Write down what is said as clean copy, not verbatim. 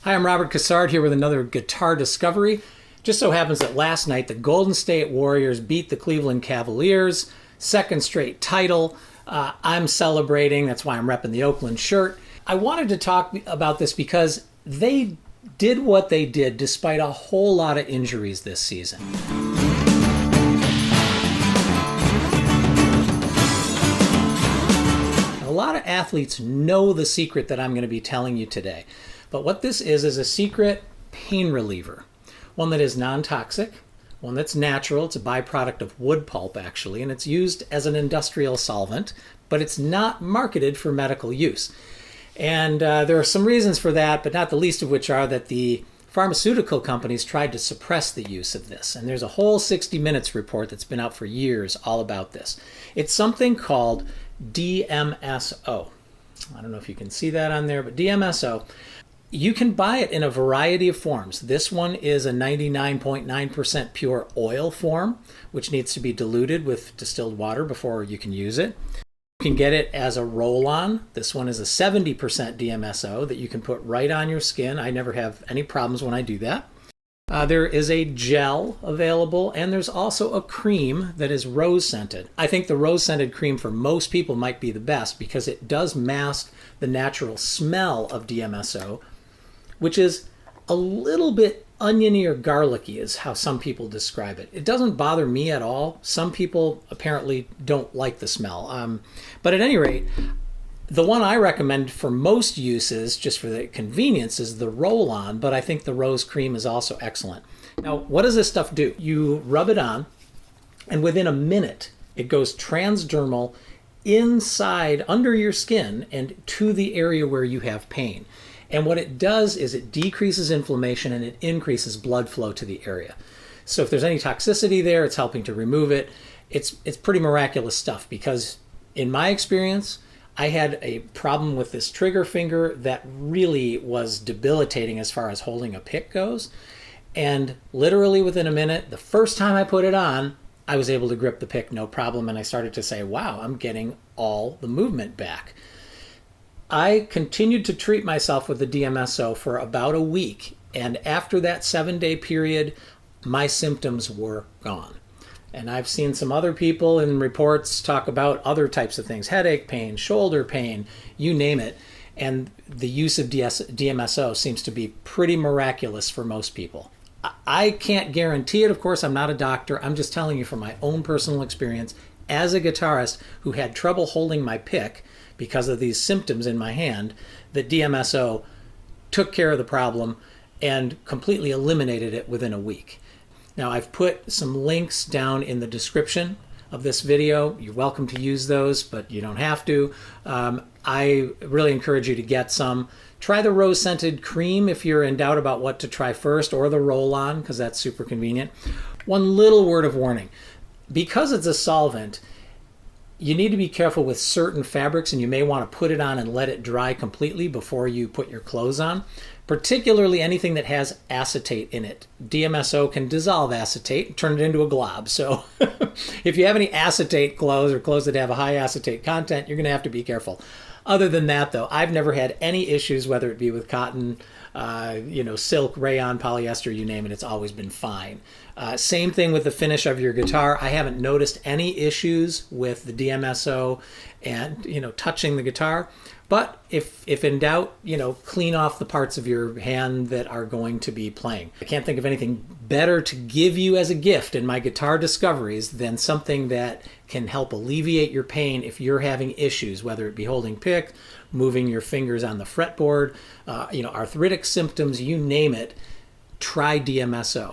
Hi, I'm Robert Cassard here with another guitar discovery. Just so happens that last night the Golden State Warriors beat the Cleveland Cavaliers, second straight title. I'm celebrating, that's why I'm repping the Oakland shirt. I wanted to talk about this because they did what they did despite a whole lot of injuries this season. A lot of athletes know the secret that I'm going to be telling you today. But what this is a secret pain reliever. One that is non-toxic, one that's natural. It's a byproduct of wood pulp, actually, and it's used as an industrial solvent, but it's not marketed for medical use. And there are some reasons for that, but not the least of which are that the pharmaceutical companies tried to suppress the use of this. And there's a whole 60 Minutes report that's been out for years all about this. It's something called DMSO. I don't know if you can see that on there, but DMSO. You can buy it in a variety of forms. This one is a 99.9% pure oil form, which needs to be diluted with distilled water before you can use it. You can get it as a roll-on. This one is a 70% DMSO that you can put right on your skin. I never have any problems when I do that. There is a gel available, and there's also a cream that is rose-scented. I think the rose-scented cream for most people might be the best because it does mask the natural smell of DMSO, which is a little bit oniony or garlicky is how some people describe it. It doesn't bother me at all. Some people apparently don't like the smell. But at any rate, the one I recommend for most uses, just for the convenience, is the roll-on, but I think the rose cream is also excellent. Now, what does this stuff do? You rub it on, and within a minute, it goes transdermal inside, under your skin, and to the area where you have pain. And what it does is it decreases inflammation and it increases blood flow to the area. So if there's any toxicity there, it's helping to remove it. It's pretty miraculous stuff because in my experience, I had a problem with this trigger finger that really was debilitating as far as holding a pick goes. And literally within a minute, the first time I put it on, I was able to grip the pick no problem. And I started to say, wow, I'm getting all the movement back. I continued to treat myself with the DMSO for about a week, and after that 7-day period, my symptoms were gone. And I've seen some other people in reports talk about other types of things, headache pain, shoulder pain, you name it, and the use of DMSO seems to be pretty miraculous for most people. I can't guarantee it, of course, I'm not a doctor, I'm just telling you from my own personal experience as a guitarist who had trouble holding my pick because of these symptoms in my hand, that DMSO took care of the problem and completely eliminated it within a week. Now, I've put some links down in the description of this video. You're welcome to use those, but you don't have to. I really encourage you to get some. Try the rose-scented cream if you're in doubt about what to try first, or the roll-on, because that's super convenient. One little word of warning. Because it's a solvent, you need to be careful with certain fabrics, and you may want to put it on and let it dry completely before you put your clothes on, particularly anything that has acetate in it. DMSO can dissolve acetate and turn it into a glob. So if you have any acetate clothes or clothes that have a high acetate content, you're going to have to be careful. Other than that, though, I've never had any issues, whether it be with cotton, silk, rayon, polyester, you name it, it's always been fine. Same thing with the finish of your guitar. I haven't noticed any issues with the DMSO and, touching the guitar. But if in doubt, clean off the parts of your hand that are going to be playing. I can't think of anything better to give you as a gift in my guitar discoveries than something that can help alleviate your pain if you're having issues, whether it be holding pick, moving your fingers on the fretboard, arthritic symptoms, you name it. Try DMSO.